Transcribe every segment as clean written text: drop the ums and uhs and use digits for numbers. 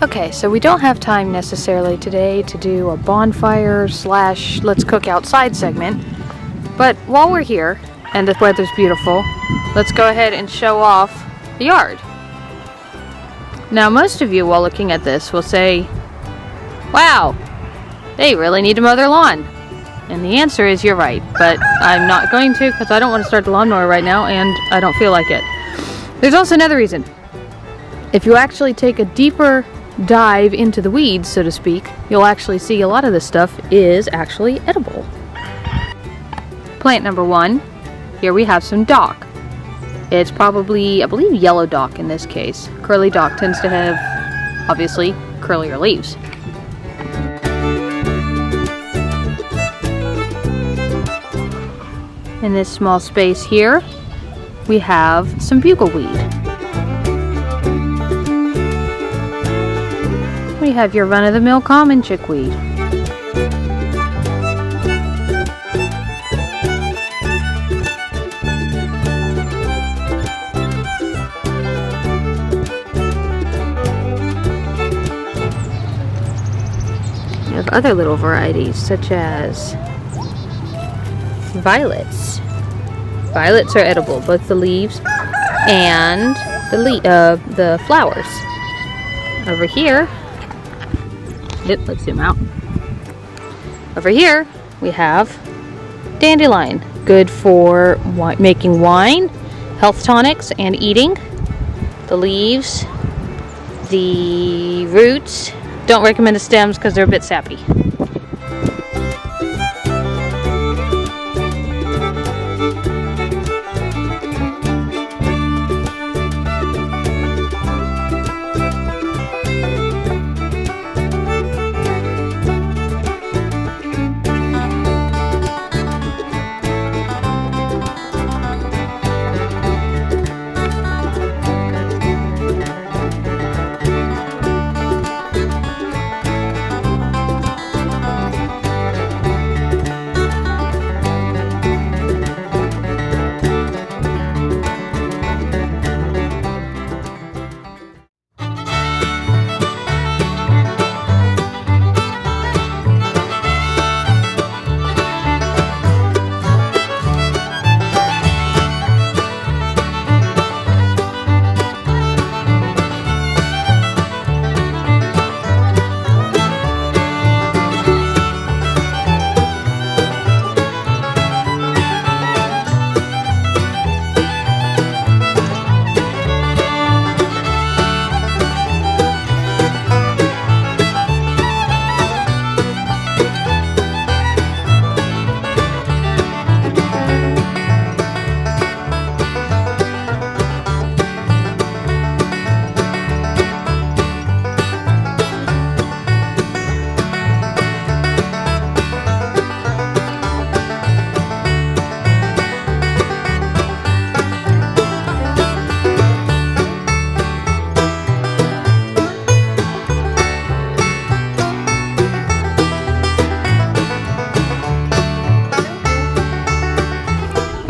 Okay, so we don't have time necessarily today to do a bonfire / let's cook outside segment, but while we're here and the weather's beautiful, let's go ahead and show off the yard. Now most of you while looking at this will say, wow, they really need to mow their lawn. And the answer is you're right, but I'm not going to because I don't want to start the lawnmower right now and I don't feel like it. There's also another reason. If you actually take a deeper dive into the weeds, so to speak, you'll actually see a lot of this stuff is actually edible. Plant number 1, here we have some dock. It's probably, I believe, yellow dock in this case. Curly dock tends to have, obviously, curlier leaves. In this small space here, we have some bugleweed. We have your run-of-the-mill common chickweed. We have other little varieties such as violets. Violets are edible, both the leaves and the flowers. Over here, let's zoom out. Over here, we have dandelion, good for making wine, health tonics, and eating. The leaves, the roots, don't recommend the stems because they're a bit sappy.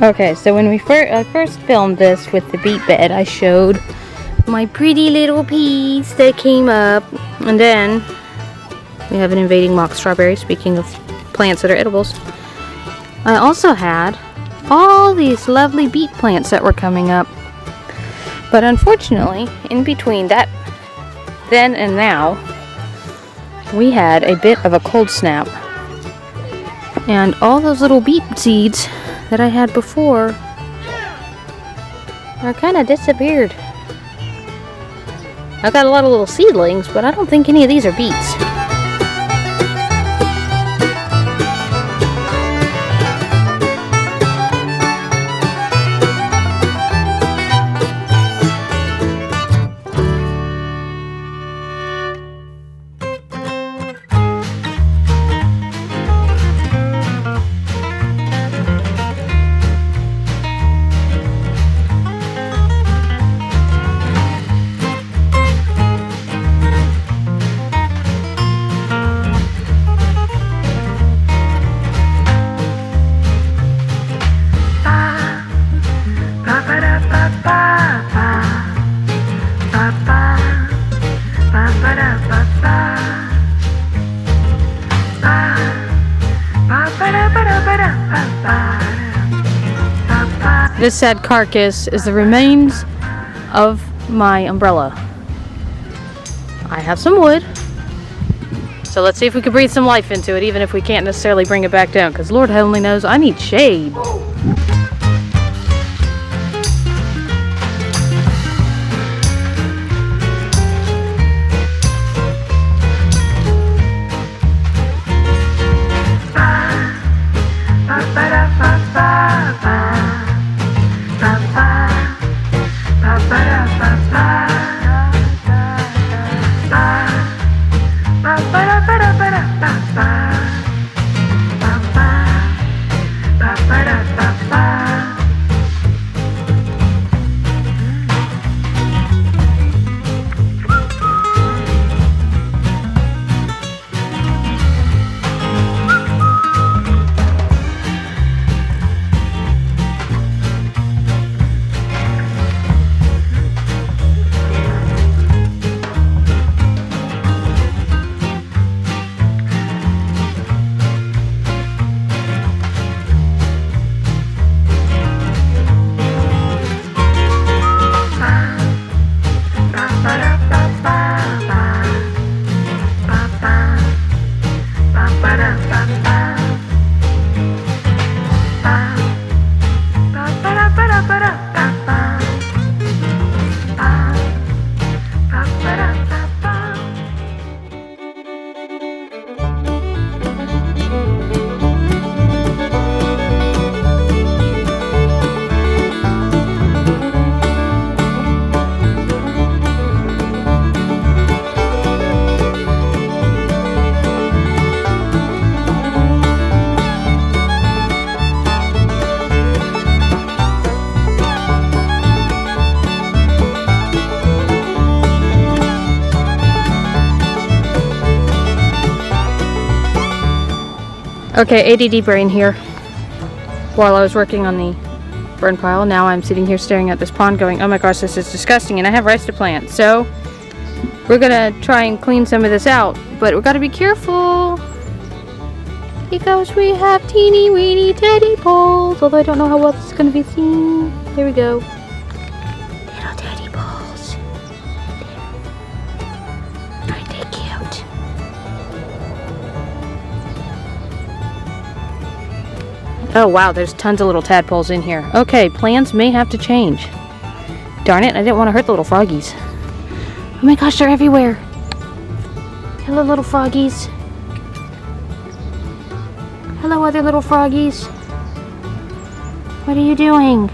Okay, so when I first filmed this with the beet bed, I showed my pretty little peas that came up, and then we have an invading mock strawberry, speaking of plants that are edibles. I also had all these lovely beet plants that were coming up, but unfortunately, in between that then and now, we had a bit of a cold snap, and all those little beet seeds that I had before are kind of disappeared. I've got a lot of little seedlings, but I don't think any of these are beets. This sad carcass is the remains of my umbrella. I have some wood, so let's see if we can breathe some life into it, even if we can't necessarily bring it back down, because Lord only knows I need shade. Okay, ADD brain here. While I was working on the burn pile, now I'm sitting here staring at this pond going, oh my gosh, this is disgusting, and I have rice to plant. So we're gonna try and clean some of this out, but we gotta be careful because we have teeny weeny teddy poles, although I don't know how well this is gonna be seen. Here we go. Little teddy poles. Aren't they cute? Oh wow, there's tons of little tadpoles in here. Okay, plans may have to change. Darn it, I didn't want to hurt the little froggies. Oh my gosh, they're everywhere. Hello, little froggies. Hello, other little froggies. What are you doing?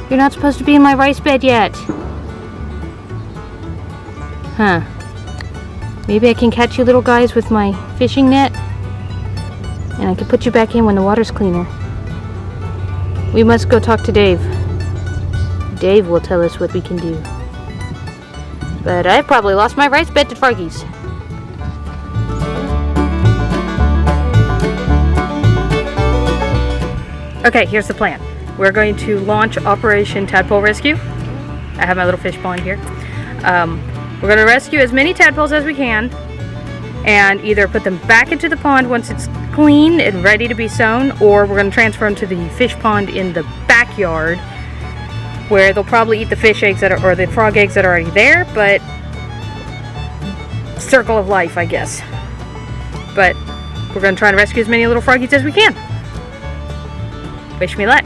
You're not supposed to be in my rice bed yet. Huh. Maybe I can catch you little guys with my fishing net. And I can put you back in when the water's cleaner. We must go talk to Dave. Dave will tell us what we can do. But I've probably lost my rice bed to froggies. Okay, here's the plan. We're going to launch Operation Tadpole Rescue. I have my little fish pond here. We're going to rescue as many tadpoles as we can and either put them back into the pond once it's clean and ready to be sown, or we're going to transfer them to the fish pond in the backyard where they'll probably eat the fish eggs that are, or the frog eggs that are already there, but circle of life, I guess. But we're going to try and rescue as many little froggies as we can. Wish me luck.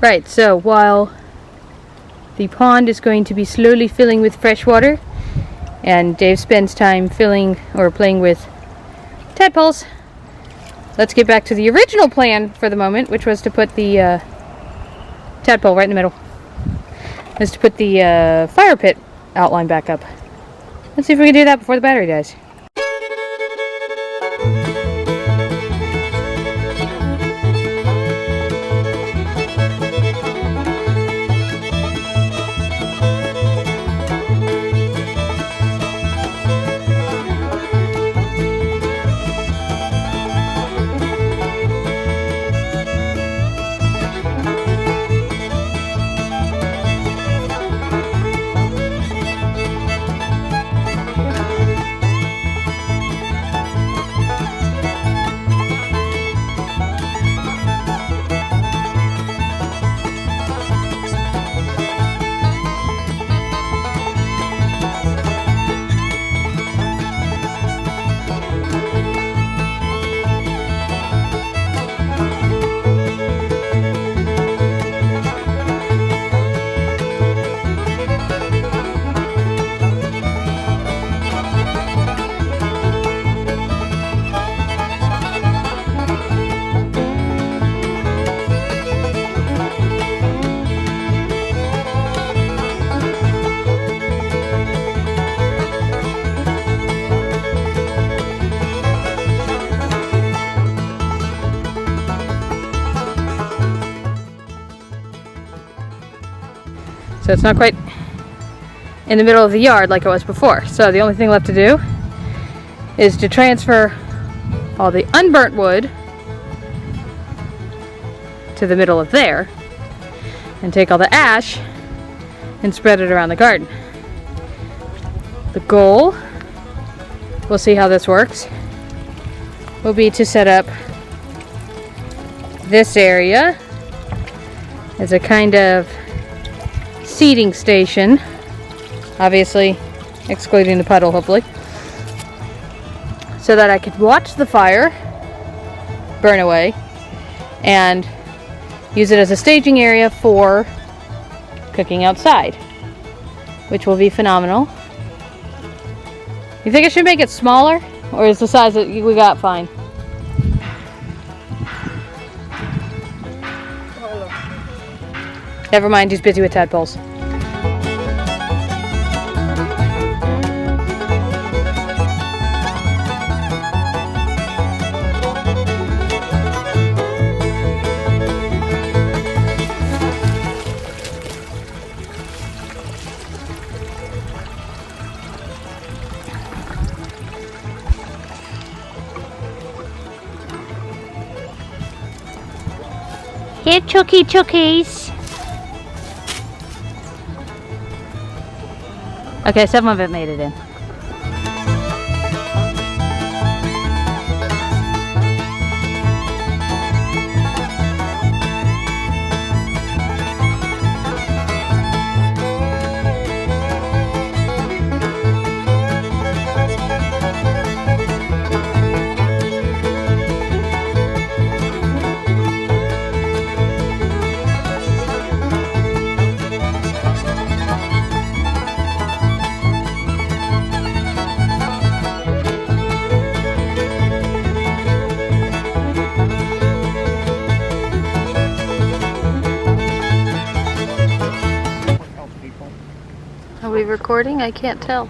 Right, so while the pond is going to be slowly filling with fresh water, and Dave spends time filling or playing with tadpoles, let's get back to the original plan for the moment, which was to put the tadpole right in the middle. Is to put the fire pit outline back up. Let's see if we can do that before the battery dies. So it's not quite in the middle of the yard like it was before. So the only thing left to do is to transfer all the unburnt wood to the middle of there and take all the ash and spread it around the garden. The goal, we'll see how this works, will be to set up this area as a kind of seating station, obviously excluding the puddle hopefully, so that I could watch the fire burn away and use it as a staging area for cooking outside, which will be phenomenal. You think I should make it smaller, or is the size that we got fine? Never mind, he's busy with tadpoles. Here, chookies. Okay, some of it made it in. Are we recording? I can't tell.